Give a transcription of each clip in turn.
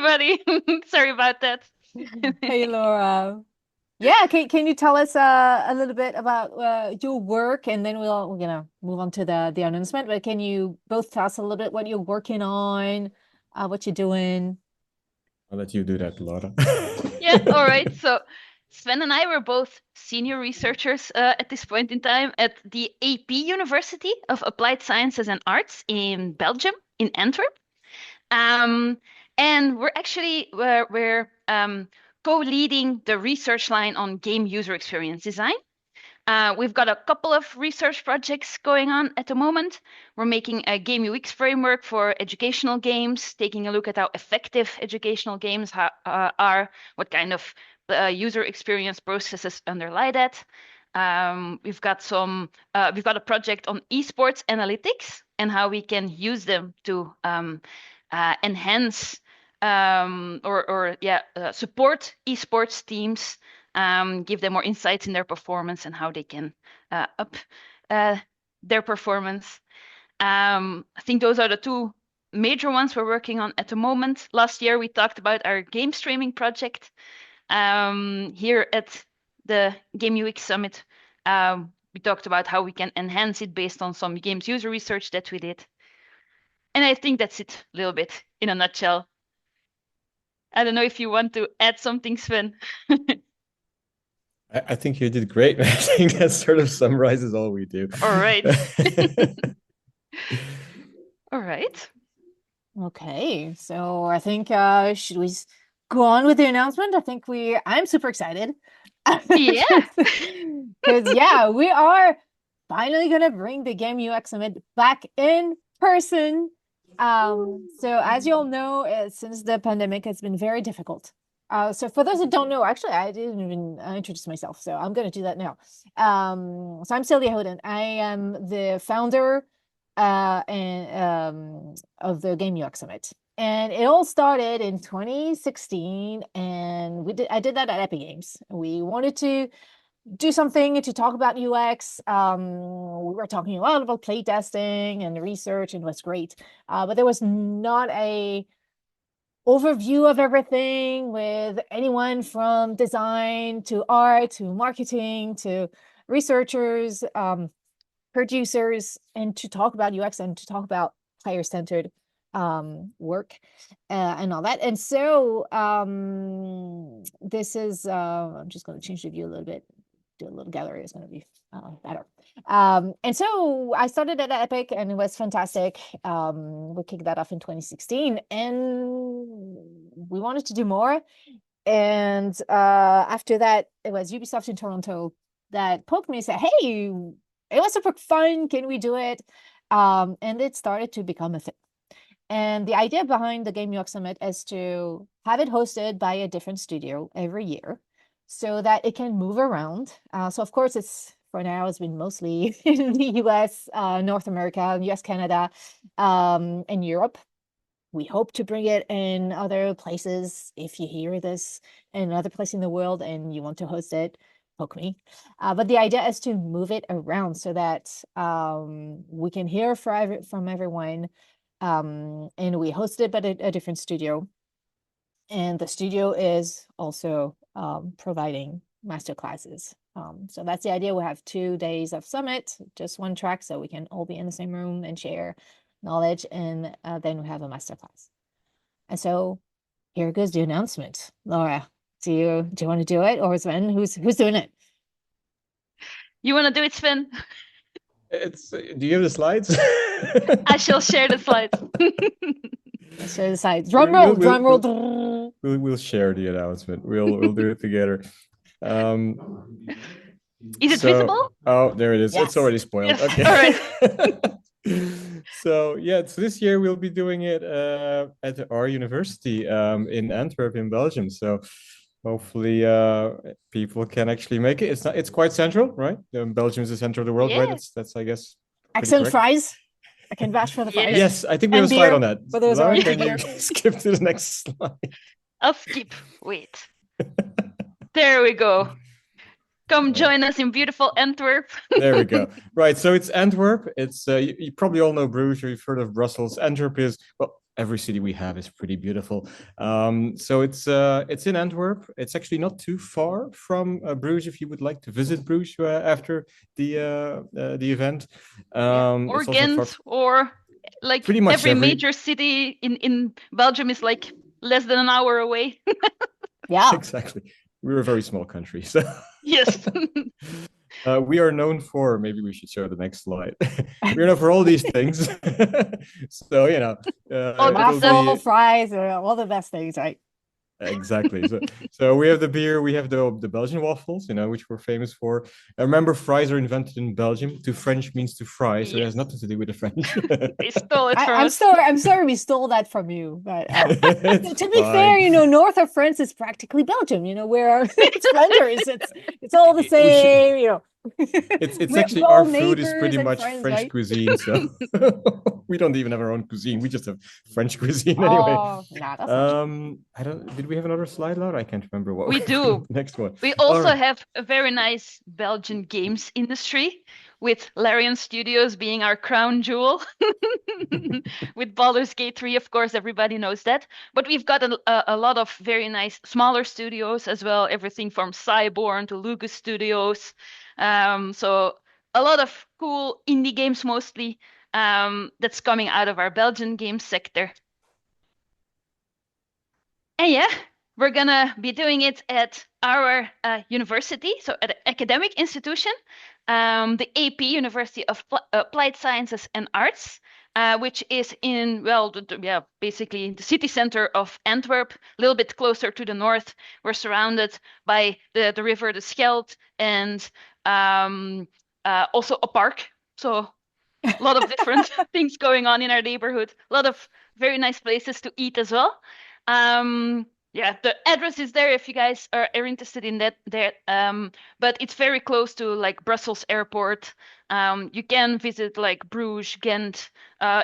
everybody. Sorry about that. Hey Laura. Yeah, can you tell us a little bit about your work and then we're gonna move on to the announcement, but can you both tell us a little bit what you're working on, what you're doing? I'll let you do that, Laura. Yeah, all right. So Sven and I were both senior researchers at this point in time at the AP University of Applied Sciences and Arts in Belgium, in Antwerp. Um, and we're co-leading the research line on game user experience design. We've got a couple of research projects going on at the moment. We're making a game UX framework for educational games, taking a look at how effective educational games are, what kind of user experience processes underlie that. We've got a project on esports analytics and how we can use them to enhance support esports teams, give them more insights in their performance and how they can up uh, their performance. I think those are the two major ones we're working on at the moment. Last year, we talked about our game streaming project here at the Game UX Summit. We talked about how we can enhance it based on some games user research that we did. And I think that's it a little bit in a nutshell. I don't know if you want to add something, Sven. I think you did great. I think that sort of summarizes all we do. All right. All right. Okay, so I think should we go on with the announcement? I'm super excited. Yeah. Because yeah, we are finally gonna bring the Game UX Summit back in person. So as you all know, since the pandemic, it's been very difficult. So for those that don't know, actually, I didn't even introduce myself, so I'm going to do that now. So I'm Celia Hoden. I am the founder of the Game UX Summit. And it all started in 2016, and I did that at Epic Games. We wanted to do something to talk about UX. We were talking a lot about playtesting and research, and it was great. But there was not a overview of everything with anyone from design to art to marketing to researchers, producers, and to talk about UX and to talk about player-centered work and all that. And so this is, I'm just going to change the view a little bit. Do a little gallery is going to be better. And so I started at Epic and it was fantastic. We kicked that off in 2016 and we wanted to do more. And after that, it was Ubisoft in Toronto that poked me and said, hey, it was super fun. Can we do it? And it started to become a thing. And the idea behind the Game UX Summit is to have it hosted by a different studio every year so that it can move around. So of course, for now, it's been mostly in the US, North America, US, Canada, and Europe. We hope to bring it in other places. If you hear this in another place in the world and you want to host it, poke me. But the idea is to move it around so that we can hear from everyone. And we host it at a different studio. And the studio is also providing master classes. So that's the idea. We'll have 2 days of summit, just one track, so we can all be in the same room and share knowledge, and then we have a master class. And so here goes the announcement. Laura, do you want to do it, or Sven? Who's doing it? You want to do it, Sven? Do you have the slides? I shall share the slides. Let's share the slides. Drum roll, drum roll. We'll share the announcement. We'll do it together. Is it visible? Oh, there it is. Yes. It's already spoiled. Yes. Okay. All right. So this year we'll be doing it at our university in Antwerp in Belgium. So hopefully people can actually make it. It's quite central, right? Belgium is the center of the world, right? That's I guess. Excellent fries. I can vouch for the fries. Yes, I think we have a slide on that. For those Laura, can you skip to the next slide? I'll skip. Wait. There we go. Come join us in beautiful Antwerp. There we go. Right, so it's Antwerp. It's you probably all know Bruges, or you've heard of Brussels. Antwerp is, well, every city we have is pretty beautiful. So it's in Antwerp. It's actually not too far from Bruges if you would like to visit Bruges after the event. Or It's also far, Ghent, or like pretty much every major city in Belgium is like less than an hour away. Yeah. Exactly. We're a very small country, so Yes. we are known for, maybe we should show the next slide. We're known for all these things. So, you know, Oh, it'll Waffle, be fries, all the best things, right? exactly. So we have the beer, we have the Belgian waffles, you know, which we're famous for. I remember fries are invented in Belgium. To French means to fry, so it has Yes. nothing to do with the French. They stole it from I'm us. sorry we stole that from you, but It's to be fair, fine. you know, north of France is practically Belgium, you know, where our Flanders, it's all the We should- same, you know. It's We're actually all our food is neighbors pretty and much friends, French right? cuisine, so we don't even have our own cuisine. We just have French cuisine anyway. Oh, nah, that's not true. I don't. Did we have another slide, Laura? I can't remember what We do. next one. We All also right. have a very nice Belgian games industry, with Larian Studios being our crown jewel. With Baldur's Gate 3, of course, everybody knows that. But we've got a lot of very nice smaller studios as well, everything from Cyborn to Lucas Studios. So a lot of cool indie games mostly, that's coming out of our Belgian game sector. And yeah, we're gonna be doing it at our university, so at an academic institution, the AP, University of Applied Sciences and Arts, which is in, well, yeah, basically the city center of Antwerp, a little bit closer to the north. We're surrounded by the river, the Scheldt, and also a park. So a lot of different things going on in our neighborhood. A lot of very nice places to eat as well. Yeah, the address is there if you guys are interested in that there. But it's very close to like Brussels airport. You can visit like Bruges, Ghent,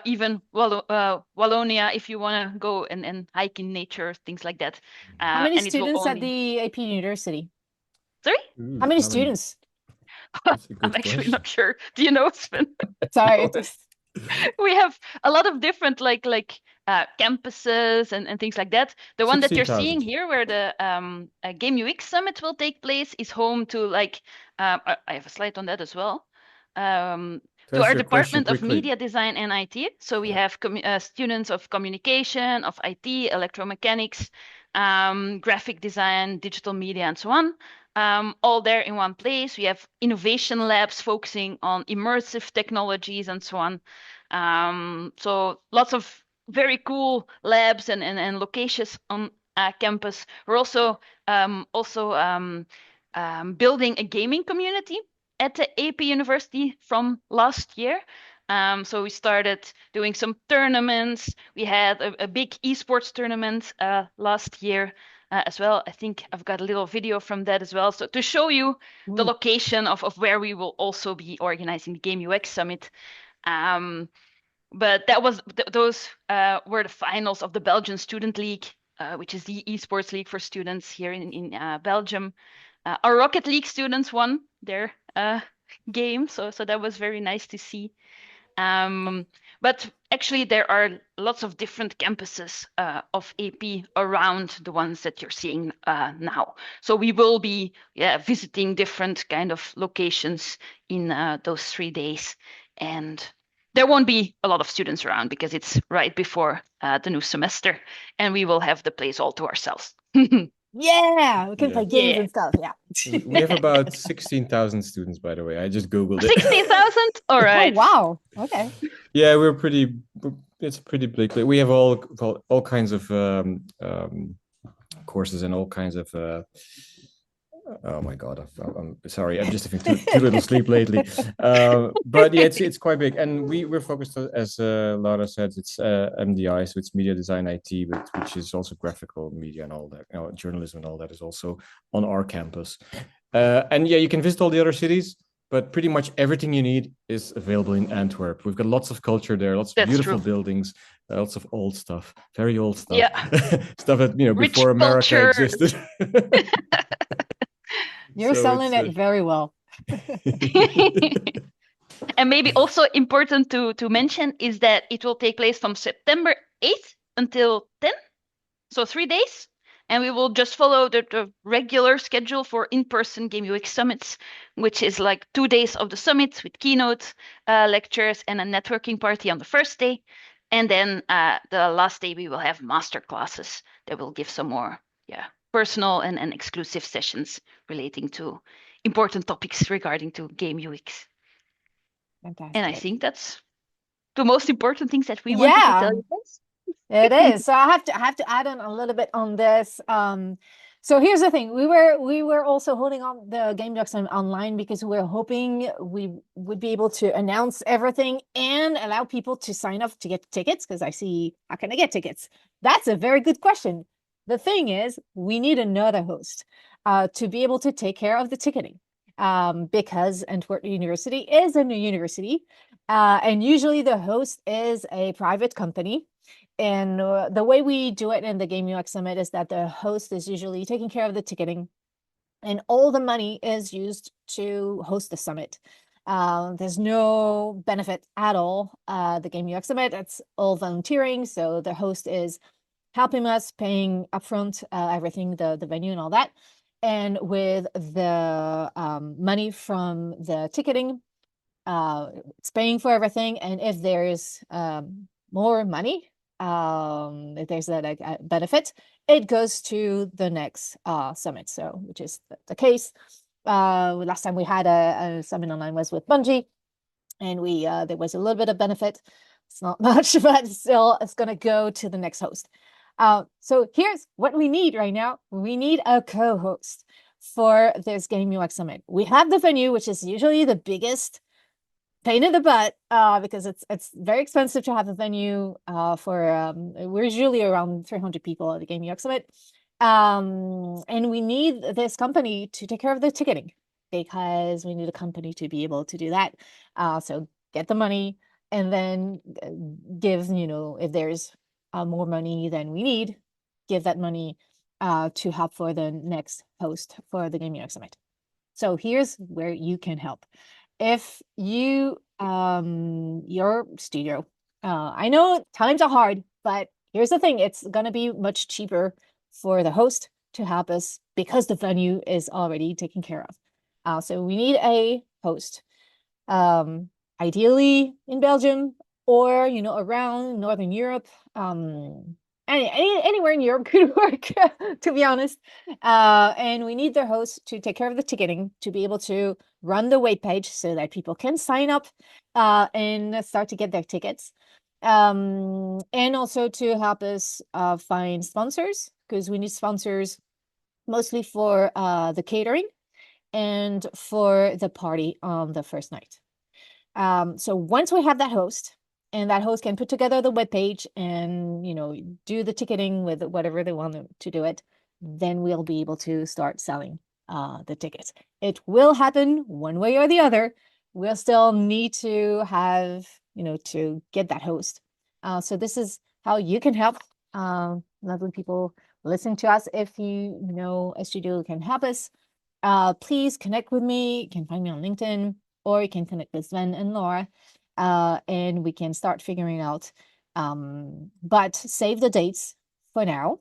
even Wallonia if you want to go and hike in nature, things like that. How many And it will students at only... the AP University? Sorry? Ooh, How many students? That's a I'm good actually question. not sure. Do you know, Sven? Sorry, No. it just We have a lot of different campuses and things like that. The one that you're seeing 16,000. here, where the Game UX Summit will take place, is home to I have a slide on that as well. To To answer our your question Department of quickly, Media Design and IT. So we have students of communication, of IT, electromechanics, graphic design, digital media, and so on. All there in one place. We have innovation labs focusing on immersive technologies and so on. So lots of very cool labs and locations on campus. We're also building a gaming community at the AP University from last year. So we started doing some tournaments. We had a big esports tournament last year as well. I think I've got a little video from that as well. So to show you the location of where we will also be organizing the Game UX Summit. But that was those were the finals of the Belgian Student League, which is the esports league for students here in Belgium. Our Rocket League students won their game, so that was very nice to see. But actually, there are lots of different campuses of AP around the ones that you're seeing now. So we will be visiting different kind of locations in those 3 days. And there won't be a lot of students around because it's right before the new semester, and we will have the place all to ourselves. yeah, we can play games Yeah. and stuff. Yeah. we have about 16,000 students, by the way. I just Googled it. 16,000? All right. Oh wow. Okay. Yeah, it's pretty big. We have all kinds of courses and all kinds of oh my God, I'm sorry, I'm just having too little sleep lately. But yeah, it's quite big, and we're focused, as Laura said, it's MDI, so it's media design IT, but which is also graphical media and all that, you know, journalism and all that is also on our campus. And yeah, you can visit all the other cities, but pretty much everything you need is available in Antwerp. We've got lots of culture there, lots of That's beautiful true. buildings, lots of old stuff, very old stuff. Yeah. Stuff that, you know, Rich before America culture. existed. You're So selling it very well. And maybe also important to mention is that it will take place from September 8th until 10, so 3 days. And we will just follow the regular schedule for in-person Game UX summits, which is like 2 days of the summits with keynote lectures and a networking party on the first day. And then the last day we will have master classes that will give some more personal and exclusive sessions relating to important topics regarding to Game UX. Fantastic. And I think that's the most important things that we wanted to tell you guys. It is. So I have to add on a little bit on this. So here's the thing. We were also holding on the Game UX online because we were hoping we would be able to announce everything and allow people to sign up to get tickets, because I see, how can I get tickets? That's a very good question. The thing is, we need another host to be able to take care of the ticketing, because Antwerp University is a new university, and usually the host is a private company. And the way we do it in the Game UX Summit is that the host is usually taking care of the ticketing, and all the money is used to host the summit. There's no benefit at all. The Game UX Summit, it's all volunteering. So the host is helping us, paying upfront everything, the venue and all that. And with the money from the ticketing, it's paying for everything. And if there's more money, if there's a benefit, it goes to the next summit. So, which is the case. Last time we had a summit online was with Bungie, and we there was a little bit of benefit. It's not much, but still, it's going to go to the next host. So here's what we need right now. We need a co-host for this Game UX Summit. We have the venue, which is usually the biggest pain in the butt, because it's very expensive to have a venue for we're usually around 300 people at the Game UX Summit, and we need this company to take care of the ticketing, because we need a company to be able to do that. So get the money, and then give, if there's more money than we need, give that money to help for the next host for the Game UX Summit. So here's where you can help. If you, your studio, I know times are hard, but here's the thing, it's going to be much cheaper for the host to help us because the venue is already taken care of. So we need a host, ideally in Belgium, or, around Northern Europe. Anywhere in Europe could work, to be honest. And we need the host to take care of the ticketing, to be able to run the web page so that people can sign up and start to get their tickets. And also to help us find sponsors, because we need sponsors mostly for the catering and for the party on the first night. So once we have that host, and that host can put together the webpage and, do the ticketing with whatever they want to do it, then we'll be able to start selling the tickets. It will happen one way or the other. We'll still need to have, to get that host. So this is how you can help lovely people listening to us. If you know a studio who can help us, please connect with me. You can find me on LinkedIn, or you can connect with Sven and Laura. And we can start figuring out, but save the dates for now.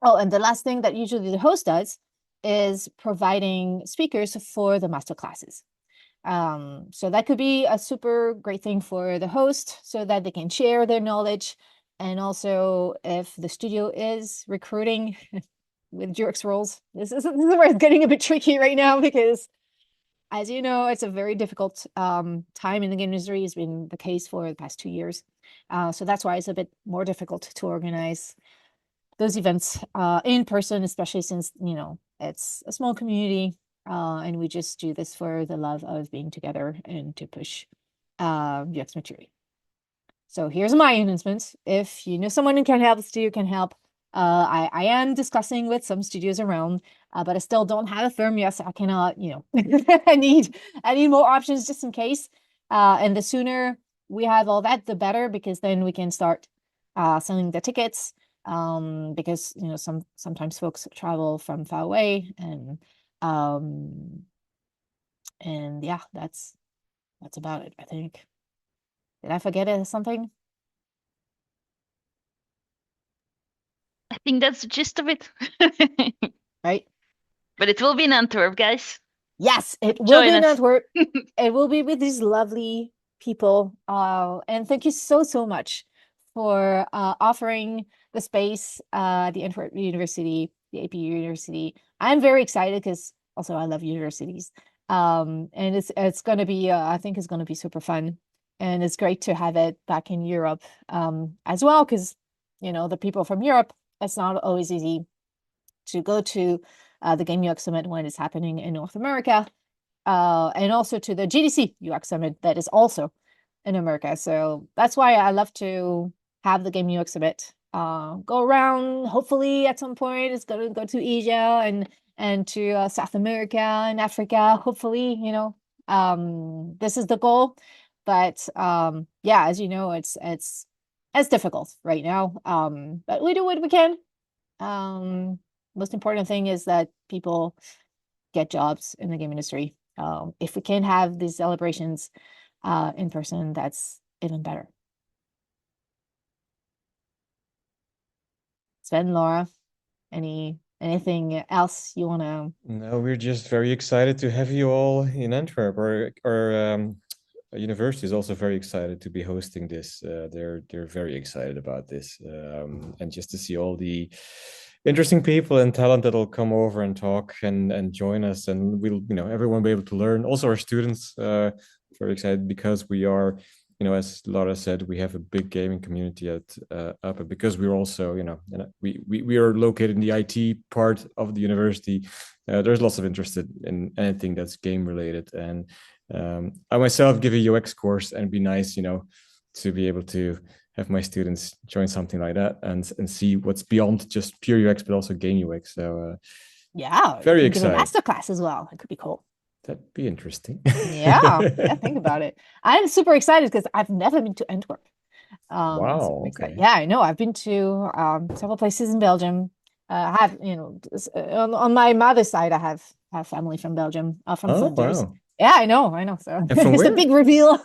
Oh, and the last thing that usually the host does is providing speakers for the master classes. So that could be a super great thing for the host, so that they can share their knowledge. And also, if the studio is recruiting with GUXS roles, this is where it's getting a bit tricky right now, because as you know, it's a very difficult time in the game industry. It's been the case for the past 2 years. So that's why it's a bit more difficult to organize those events in person, especially since, it's a small community, and we just do this for the love of being together and to push UX maturity. So here's my announcement. If you know someone who can help, the studio can help. I am discussing with some studios around, but I still don't have a firm yet. So I cannot, I need more options just in case. And the sooner we have all that, the better, because then we can start selling the tickets. Because sometimes folks travel from far away, and yeah, that's about it, I think. Did I forget something? I think that's the gist of it. right? But it will be in Antwerp, guys. Yes, it will Join be in us. Antwerp. It will be with these lovely people. And thank you so, so much for offering the space the Antwerp University, the AP University. I'm very excited because also I love universities. And it's going to be, I think it's going to be super fun. And it's great to have it back in Europe as well, because, you know, the people from Europe, it's not always easy to go to the Game UX Summit when it's happening in North America, and also to the GDC UX Summit that is also in America. So that's why I love to have the Game UX Summit go around. Hopefully at some point it's going to go to Asia and to South America and Africa. Hopefully, you know, this is the goal. But yeah, as you know, it's difficult right now. But we do what we can. Most important thing is that people get jobs in the game industry. If we can have these celebrations in person, that's even better. Sven, Laura, anything else you want to? No, we're just very excited to have you all in Antwerp. Our university is also very excited to be hosting this. They're very excited about this, and just to see all the interesting people and talent that'll come over and talk and join us, and we'll, you know, everyone will be able to learn. Also, our students very excited because we are, you know, as Laura said, we have a big gaming community at UP, because we're also, you know, we are located in the IT part of the university. There's lots of interest in anything that's game related, and I myself give a UX course, and it'd be nice, you know, to be able to have my students join something like that and see what's beyond just pure UX, but also game UX. So yeah, very give a excited. masterclass as well. It could be cool. That'd be interesting. Yeah, think about it. I'm super excited because I've never been to Antwerp. Wow. Okay. Yeah, I know. I've been to several places in Belgium. I have, you know, on my mother's side, I have family from Belgium, from Flanders. Wow. Yeah, I know. So And from it's where? a big reveal.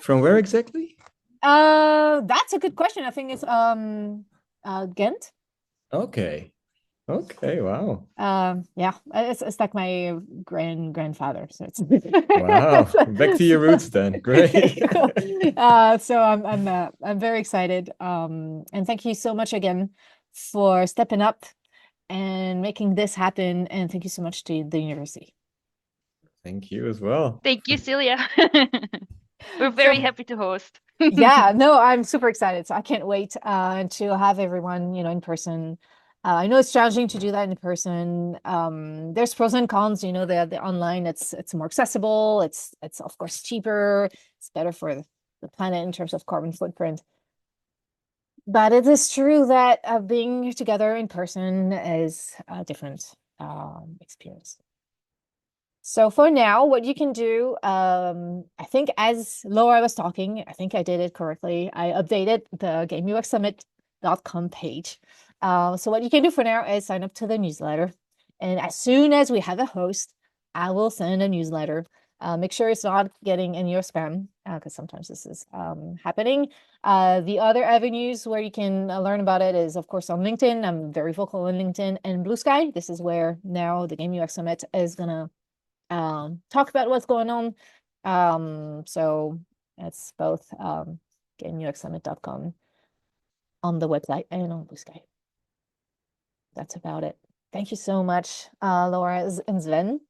From where exactly? That's a good question. I think it's Ghent. Okay. Okay. Wow. Yeah, it's like my grandfather. So it's Wow. Back to your roots then. Great. So I'm very excited. And thank you so much again for stepping up and making this happen. And thank you so much to the university. Thank you as well. Thank you, Celia. We're very happy to host. Yeah, no, I'm super excited. So I can't wait to have everyone, you know, in person. I know it's challenging to do that in person. There's pros and cons, you know, the online, it's more accessible. It's of course cheaper. It's better for the planet in terms of carbon footprint. But it is true that being together in person is a different experience. So for now, what you can do, I think as Laura was talking, I think I did it correctly. I updated the GameUXSummit.com page. So what you can do for now is sign up to the newsletter. And as soon as we have a host, I will send a newsletter. Make sure it's not getting in your spam, because sometimes this is happening. The other avenues where you can learn about it is, of course, on LinkedIn. I'm very vocal on LinkedIn and Blue Sky. This is where now the Game UX Summit is going to talk about what's going on. So it's both GameUXSummit.com on the website and on Blue Sky. That's about it. Thank you so much, Laura and Sven.